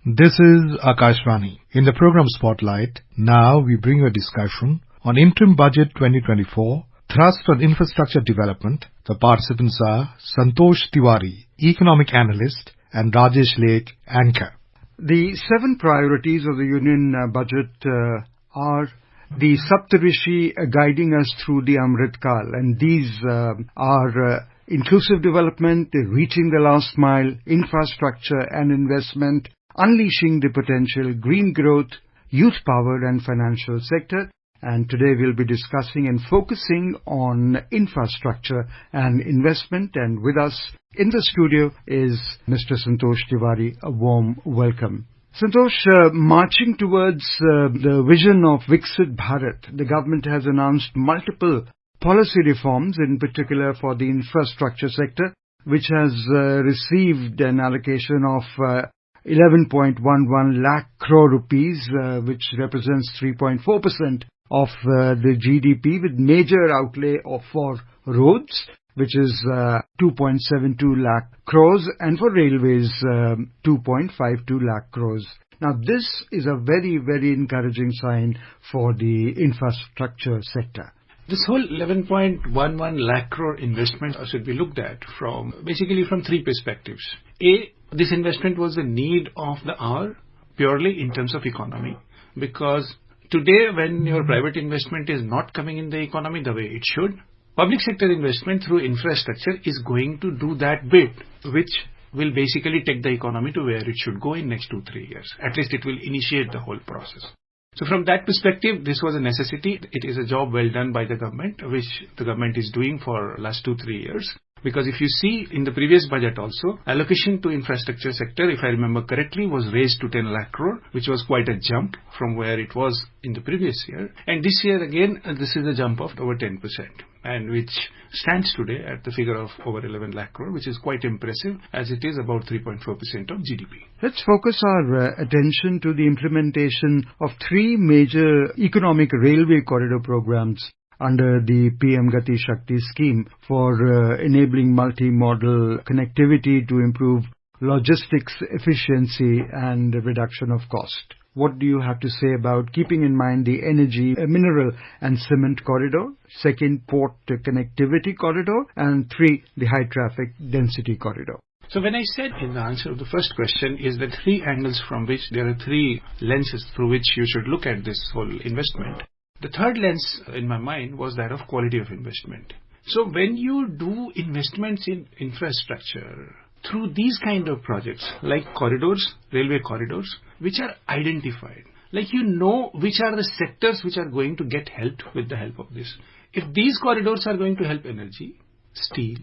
This is Akashvani. In the program Spotlight, now we bring you a discussion on Interim Budget 2024, Thrust on Infrastructure Development. The participants are Santosh Tiwari, Economic Analyst, and Rajesh Lake, Anchor. The 7 priorities of the Union budget are the Saptarishi guiding us through the Amrit Kal, and these are inclusive development, reaching the last mile, infrastructure and investment, unleashing the potential, green growth, youth power and financial sector. And today we'll be discussing and focusing on infrastructure and investment. And with us in the studio is Mr. Santosh Tiwari. A warm welcome. Santosh, marching towards the vision of Viksit Bharat, the government has announced multiple policy reforms, in particular for the infrastructure sector, which has received an allocation of 11.11 lakh crore rupees, which represents 3.4% of the GDP, with major outlay for roads, which is 2.72 lakh crores, and for railways 2.52 lakh crores. Now this is a very, very encouraging sign for the infrastructure sector. This whole 11.11 lakh crore investment should be looked at from 3 perspectives. A, this investment was the need of the hour purely in terms of economy, because today when your private investment is not coming in the economy the way it should, public sector investment through infrastructure is going to do that bit which will basically take the economy to where it should go in next 2-3 years. At least it will initiate the whole process. So from that perspective, this was a necessity. It is a job well done by the government, which the government is doing for last 2-3 years. Because if you see in the previous budget also, allocation to infrastructure sector, if I remember correctly, was raised to 10 lakh crore, which was quite a jump from where it was in the previous year. And this year again, this is a jump of over 10%, and which stands today at the figure of over 11 lakh crore, which is quite impressive, as it is about 3.4% of GDP. Let's focus our attention to the implementation of 3 major economic railway corridor programs under the PM Gati Shakti scheme for enabling multimodal connectivity to improve logistics efficiency and reduction of cost. What do you have to say about keeping in mind the energy, mineral and cement corridor, 2nd, port connectivity corridor, and 3, the high traffic density corridor? So when I said in the answer of the first question is the 3 angles from which there are 3 lenses through which you should look at this whole investment. The third lens in my mind was that of quality of investment. So when you do investments in infrastructure through these kind of projects like corridors, railway corridors, which are identified, like which are the sectors which are going to get helped with the help of this. If these corridors are going to help energy, steel,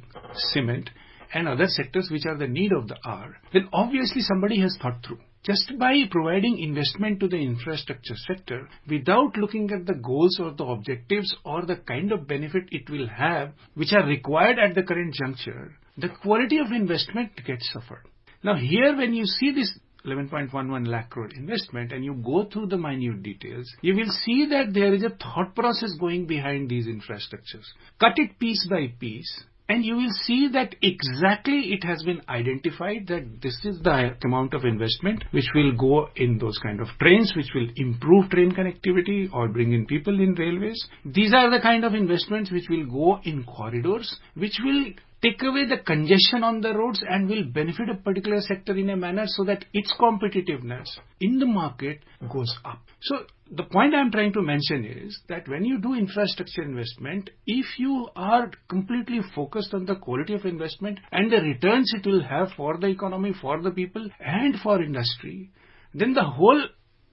cement and other sectors which are the need of the hour, then obviously somebody has thought through. Just by providing investment to the infrastructure sector without looking at the goals or the objectives or the kind of benefit it will have which are required at the current juncture, the quality of investment gets suffered. Now here when you see this 11.11 lakh crore investment and you go through the minute details, you will see that there is a thought process going behind these infrastructures. Cut it piece by piece, and you will see that exactly it has been identified that this is the amount of investment which will go in those kind of trains, which will improve train connectivity or bring in people in railways. These are the kind of investments which will go in corridors, which will take away the congestion on the roads and will benefit a particular sector in a manner so that its competitiveness in the market goes up. So the point I'm trying to mention is that when you do infrastructure investment, if you are completely focused on the quality of investment and the returns it will have for the economy, for the people and for industry, then the whole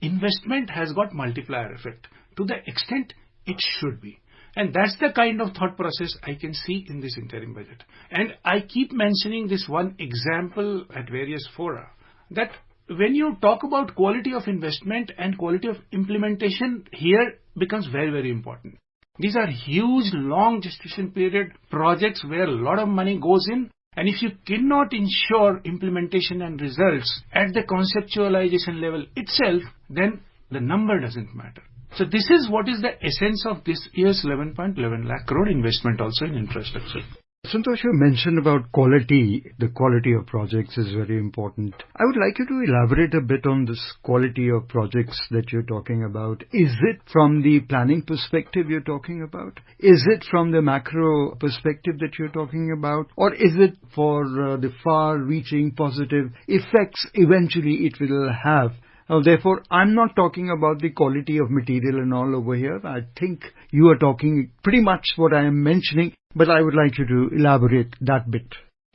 investment has got multiplier effect to the extent it should be. And that's the kind of thought process I can see in this interim budget. And I keep mentioning this one example at various fora, that when you talk about quality of investment and quality of implementation, here becomes very, very important. These are huge, long gestation period projects where a lot of money goes in. And if you cannot ensure implementation and results at the conceptualization level itself, then the number doesn't matter. So this is what is the essence of this year's 11.11 lakh crore investment also in infrastructure. Santosh, you mentioned about quality. The quality of projects is very important. I would like you to elaborate a bit on this quality of projects that you're talking about. Is it from the planning perspective you're talking about? Is it from the macro perspective that you're talking about? Or is it for the far-reaching positive effects eventually it will have? Therefore, I'm not talking about the quality of material and all over here. I think you are talking pretty much what I am mentioning, but I would like you to elaborate that bit.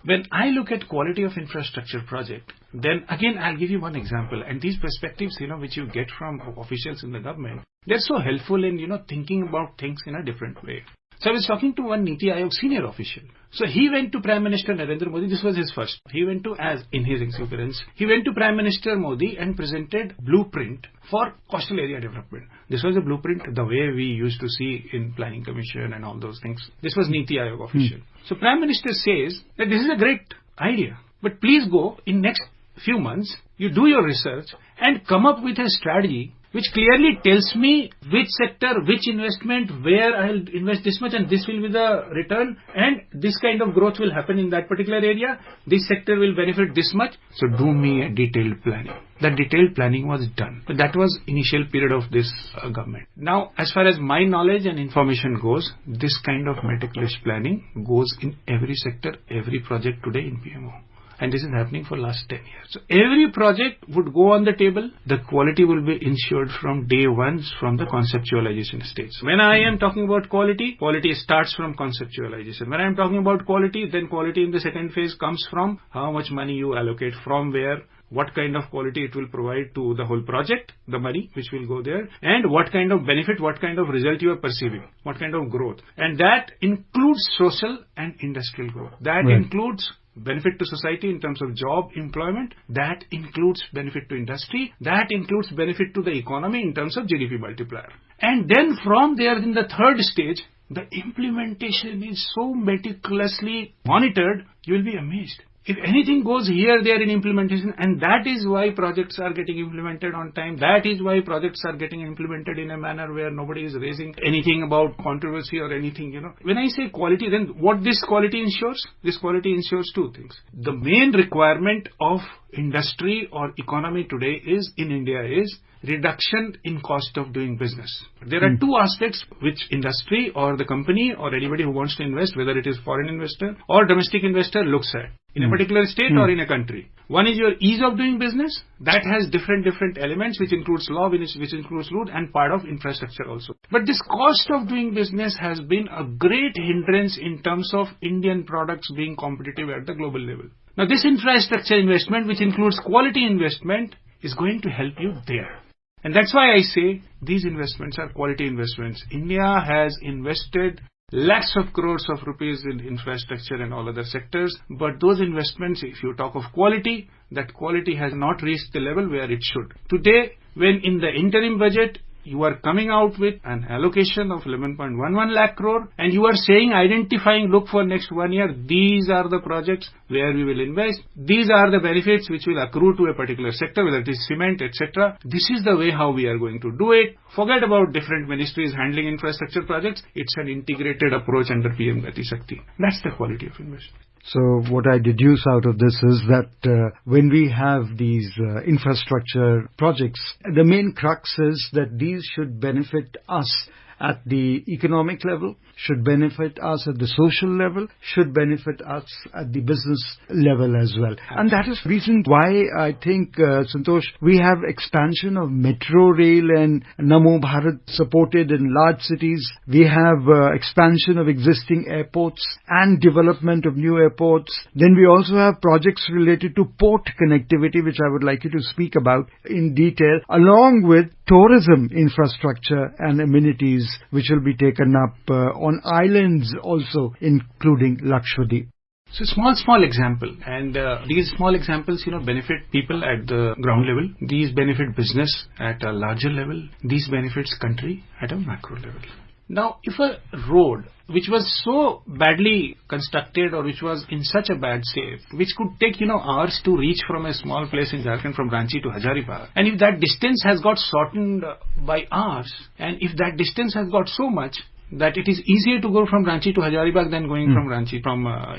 When I look at quality of infrastructure project, then again I'll give you one example. And these perspectives, which you get from officials in the government, they're so helpful in, thinking about things in a different way. So I was talking to one Niti Aayog senior official. So he went to Prime Minister Narendra Modi. This was his first. He went to, as in his exuberance, he went to Prime Minister Modi and presented blueprint for coastal area development. This was a blueprint the way we used to see in Planning Commission and all those things. This was Niti Aayog official. So Prime Minister says that this is a great idea, but please go in next few months, you do your research and come up with a strategy which clearly tells me which sector, which investment, where I'll invest this much and this will be the return and this kind of growth will happen in that particular area. This sector will benefit this much. So do me a detailed planning. That detailed planning was done. But that was initial period of this government. Now, as far as my knowledge and information goes, this kind of meticulous planning goes in every sector, every project today in PMO. And this is happening for last 10 years. So every project would go on the table. The quality will be ensured from day one, from the conceptualization stage. When I am talking about quality, quality starts from conceptualization. When I am talking about quality, then quality in the second phase comes from how much money you allocate, from where, what kind of quality it will provide to the whole project, the money which will go there, and what kind of benefit, what kind of result you are perceiving, what kind of growth. And that includes social and industrial growth. That includes benefit to society in terms of job, employment. That includes benefit to industry. That includes benefit to the economy in terms of GDP multiplier. And then from there, in the third stage, the implementation is so meticulously monitored, you will be amazed. If anything goes here, there in implementation, and that is why projects are getting implemented on time. That is why projects are getting implemented in a manner where nobody is raising anything about controversy or anything, When I say quality, then what this quality ensures? This quality ensures two things. The main requirement of industry or economy today in India is reduction in cost of doing business. There are two aspects which industry or the company or anybody who wants to invest, whether it is foreign investor or domestic investor, looks at in a particular state or in a country. One is your ease of doing business. That has different elements, which includes law, which includes route, and part of infrastructure also. But this cost of doing business has been a great hindrance in terms of Indian products being competitive at the global level. Now, this infrastructure investment, which includes quality investment, is going to help you there. And that's why I say these investments are quality investments. India has invested lakhs of crores of rupees in infrastructure and all other sectors. But those investments, if you talk of quality, that quality has not reached the level where it should. Today, when in the interim budget, you are coming out with an allocation of 11.11 lakh crore and you are saying, identifying, look for next 1 year, these are the projects where we will invest. These are the benefits which will accrue to a particular sector, whether it is cement, etc. This is the way how we are going to do it. Forget about different ministries handling infrastructure projects. It's an integrated approach under PM Gati Shakti. That's the quality of investment. So what I deduce out of this is that when we have these infrastructure projects, the main crux is that these should benefit us at the economic level, should benefit us at the social level, should benefit us at the business level as well. And that is the reason why I think, Santosh, we have expansion of metro rail and Namo Bharat supported in large cities. We have expansion of existing airports and development of new airports. Then we also have projects related to port connectivity, which I would like you to speak about in detail, along with tourism infrastructure and amenities which will be taken up on islands also, including Lakshadweep. So small example, and these small examples, benefit people at the ground level. These benefit business at a larger level. These benefits country at a macro level. Now, if a road which was so badly constructed or which was in such a bad shape, which could take, hours to reach from a small place in Jharkhand from Ranchi to Hazaribagh, and if that distance has got shortened by hours, and if that distance has got so much, that it is easier to go from Ranchi to Hazaribagh than going from Ranchi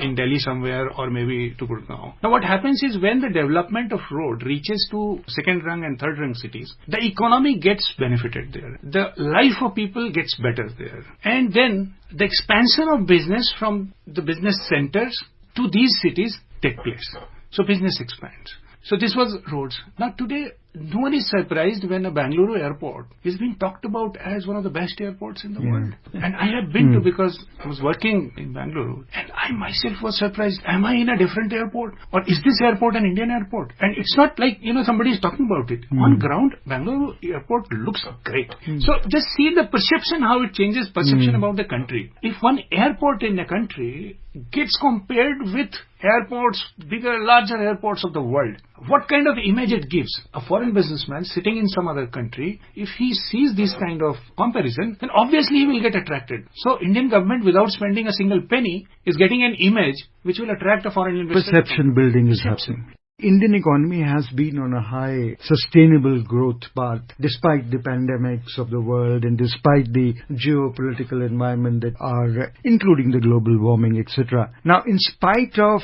in Delhi somewhere or maybe to Gurgaon. Now what happens is when the development of road reaches to second rung and third rung cities, the economy gets benefited there. The life of people gets better there. And then the expansion of business from the business centers to these cities take place. So business expands. So this was roads. Now today, no one is surprised when a Bangalore airport is being talked about as one of the best airports in the world. And I have been to, because I was working in Bangalore, and I myself was surprised. Am I in a different airport? Or is this airport an Indian airport? And it's not like, somebody is talking about it. On ground, Bangalore airport looks great. So just see the perception, how it changes perception about the country. If one airport in a country gets compared with airports, larger airports of the world, what kind of image it gives? A foreign businessman sitting in some other country, if he sees this kind of comparison, then obviously he will get attracted. So Indian government, without spending a single penny, is getting an image which will attract a foreign investor. Perception building is happening. Indian economy has been on a high sustainable growth path despite the pandemics of the world and despite the geopolitical environment that are including the global warming, etc. Now, in spite of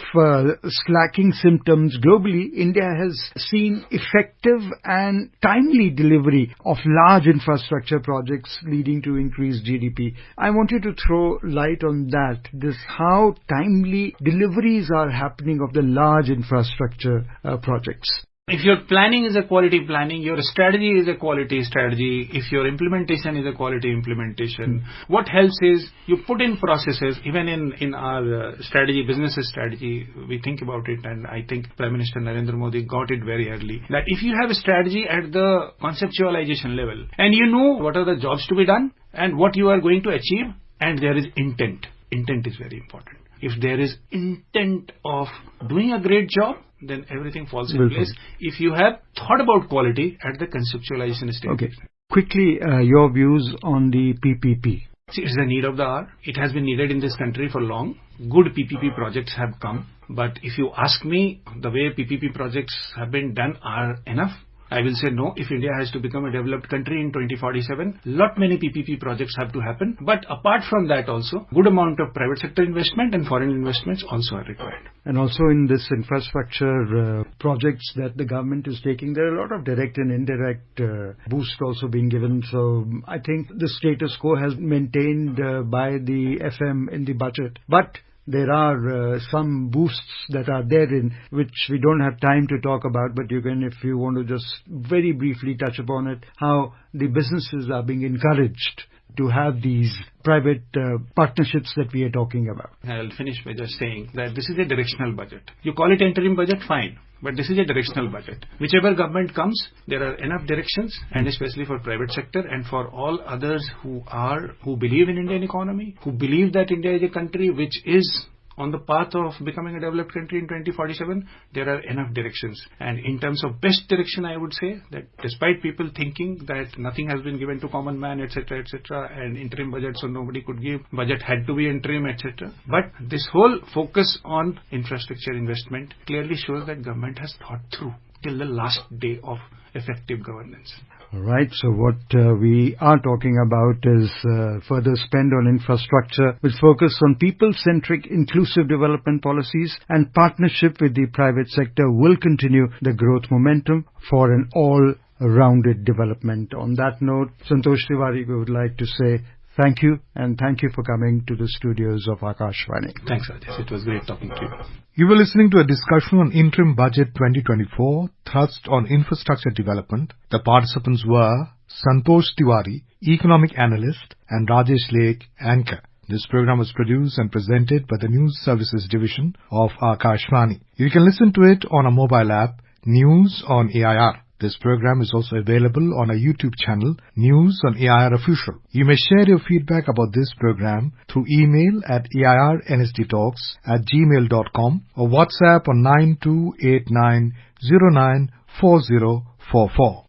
slacking symptoms globally, India has seen effective and timely delivery of large infrastructure projects leading to increased GDP. I want you to throw light on that, how timely deliveries are happening of the large infrastructure projects. If your planning is a quality planning, your strategy is a quality strategy, if your implementation is a quality implementation, what helps is you put in processes. Even in our strategy, business strategy, we think about it, and I think Prime Minister Narendra Modi got it very early, that if you have a strategy at the conceptualization level, and you know what are the jobs to be done, and what you are going to achieve, and there is intent. Intent is very important. If there is intent of doing a great job, then everything falls in place. If you have thought about quality at the conceptualization stage. Okay. Quickly, your views on the PPP. See, it's the need of the hour. It has been needed in this country for long. Good PPP projects have come. But if you ask me, the way PPP projects have been done are enough. I will say no. If India has to become a developed country in 2047, lot many PPP projects have to happen. But apart from that also, good amount of private sector investment and foreign investments also are required. And also in this infrastructure projects that the government is taking, there are a lot of direct and indirect boost also being given. So I think the status quo has maintained by the FM in the budget. But there are some boosts that are there in which we don't have time to talk about, but you can, if you want to just very briefly touch upon it, how the businesses are being encouraged to have these private partnerships that we are talking about. I'll finish by just saying that this is a directional budget. You call it interim budget, fine. But this is a directional budget. Whichever government comes, there are enough directions, and especially for private sector and for all others who believe in Indian economy, who believe that India is a country which is on the path of becoming a developed country in 2047, there are enough directions. And in terms of best direction, I would say that despite people thinking that nothing has been given to common man, etc., and interim budget, so nobody could give, budget had to be interim, etc. But this whole focus on infrastructure investment clearly shows that government has thought through till the last day of effective governance. All right, so what we are talking about is further spend on infrastructure with focus on people-centric inclusive development policies, and partnership with the private sector will continue the growth momentum for an all-rounded development. On that note, Santosh Tiwari, we would like to say thank you, and thank you for coming to the studios of Akashvani. Thanks, Rajesh. It was great talking to you. You were listening to a discussion on Interim Budget 2024, thrust on infrastructure development. The participants were Santosh Tiwari, Economic Analyst, and Rajesh Lake, Anchor. This program was produced and presented by the News Services Division of Akashvani. You can listen to it on a mobile app, News on AIR. This program is also available on our YouTube channel, News on AIR Official. You may share your feedback about this program through email at airnsdtalks@gmail.com or WhatsApp on 9289094044.